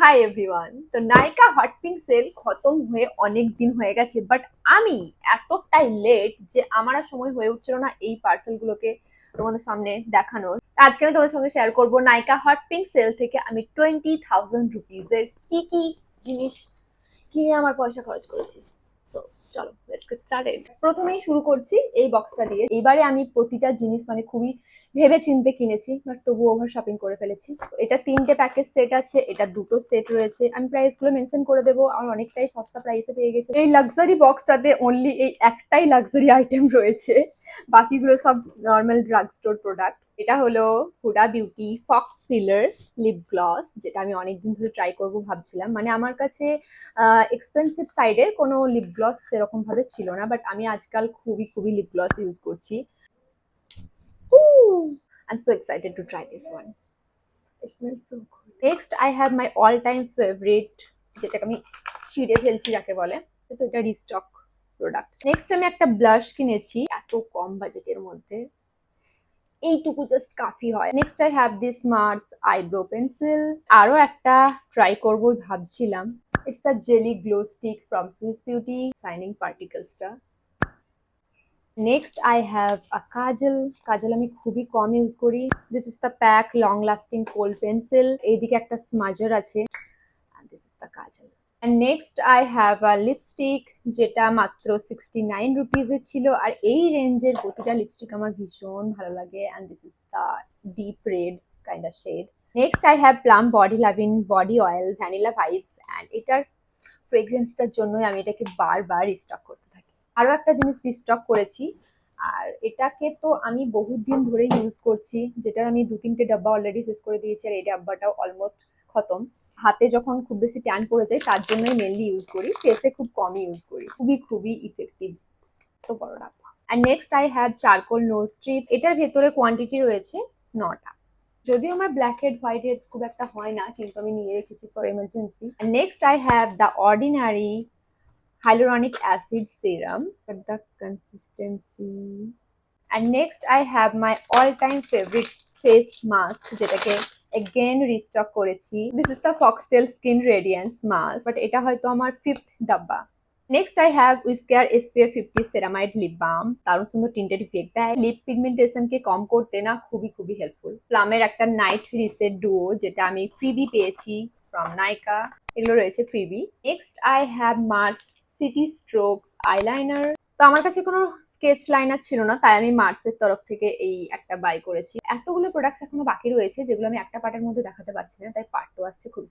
Hi everyone. তো নাইকা hot pink sell খতম হয়ে অনেক দিন হয়ে গেছে, বাট আমি এতটাই লেট যে আমার আর সময় হয়ে উঠছিল না এই পার্সেল গুলোকে তোমাদের সামনে দেখানোর। আজকে আমি তোমাদের সঙ্গে শেয়ার করবো নাইকা হট পিঙ্ক সেল থেকে আমি 20,000 রুপিজের কি কি জিনিস কিনে আমার পয়সা খরচ করেছি। তো চলো লেটস গেট স্টার্টেড। প্রথমেই শুরু করছি এই বক্সটা দিয়ে। এইবারে আমি প্রতিটা জিনিস মানে খুবই ভেবে চিন্তে কিনেছি, বাট তবু ওভার শপিং করে ফেলেছি। এটা 3টে প্যাকেজ সেট আছে, এটা 2টো সেট রয়েছে। আমি প্রাইস গুলো মেনশন করে দেবো, আমার অনেকটাই সস্তা প্রাইসে পেয়ে গেছে। এই লাক্সারি বক্সটাতে অনলি এই একটাই লাক্সারি আইটেম রয়েছে, বাকিগুলো সব নর্মাল ড্রাগ স্টোর প্রোডাক্ট। এটা হলো Huda Beauty Faux Filler lip gloss, যেটা আমি অনেকদিন ধরে ট্রাই করবো ভাবছিলাম। মানে আমার কাছে এক্সপেন্সিভ সাইডের কোনো লিপ গ্লস সেরকম ভাবে ছিল না, বাট আমি আজকাল খুবই খুবই লিপ গ্লস ইউজ করছি। I'm so excited to try this one. It smells so good. Next, I have my all-time favorite, যেটাকে আমি ছিঁড়ে ফেলছি যাকে বলে। তো এটা রিস্টক প্রোডাক্ট। নেক্সট আমি একটা ব্লাশ কিনেছি এত কম বাজেটের মধ্যে, এইটুকু জাস্ট কাফি হয়। Next I have this Mars eyebrow pencil. আরো একটা ট্রাই করবো ভাবছিলাম। It's a jelly glow stick from Swiss beauty shining পার্টিকলসটা। Next I have a kajal. Kajal আমি খুবই কম ইউজ করি। This is the Pac long lasting kohl pencil. এইদিকে একটা স্মাজার আছে। This is the kajal. And next I have a lipstick, যেটা মাত্র 69 রুপিজে ছিল। আর এই রেঞ্জের প্রতিটা লিপস্টিক আমার ভীষণ ভালো লাগে। And this is the deep red kind of shade. Next I have plum body lovin body oil vanilla vibes. And এটার ফ্রেগ্রেন্সটার জন্যই আমি এটাকে বারবার রিস্টক করতে থাকি। আরো একটা জিনিস রিস্টক করেছি, আর এটাকে তো আমি বহুত দিন ধরে ইউজ করছি, যেটার আমি 2-3টে ডাব্বা অলরেডি শেষ করে দিয়েছি। আর এই ডাব্বাটাও অলমোস্ট খতম। হাতে যখন খুব বেশি ট্যান পড়ে যায় তার জন্যই মেনলি ইউজ করি, ফেসে খুব কমই ইউজ করি। খুবই খুবই ইফেক্টিভ। তো বড় ডাব্বা। And next I have charcoal nose strip. এটার ভেতরে কোয়ান্টিটি রয়েছে 9টা। যদিও আমার ব্ল্যাক হেড হোয়াইট হেডস খুব একটা হয় না, কিন্তু আমি নিয়ে রেখেছি for emergency. Next I have the ordinary hyaluronic acid serum for the consistency. And next I have my all time favorite face mask, যেটাকে again restock করেছি। This is the Foxtail Skin Radiance Mask, but এটা হয়তো আমার 5th ডাব্বা। Next I have Wishcare SPF 50 ceramide lip balm. দারুণ সুন্দর tinted effect দেয়, lip pigmentation কে কম করতে না খুবই খুবই হেল্পফুল। প্লামের একটা নাইট রিসেট ডুও, যেটা আমি ফ্রিবি পেয়েছি ফ্রম নাইকা। এগুলো রয়েছে freebie. Next I have Mars city strokes eyeliner. তো আমার কাছে কোনো স্কেচ লাইনার ছিল না, তাই আমি মার্সের তরফ থেকে এই একটা বাই করেছি। এতগুলো প্রোডাক্টস এখনো বাকি রয়েছে, যেগুলো আমি একটা পার্টের মধ্যে দেখাতে পারছি না, তাই পার্ট 2 আসছে খুব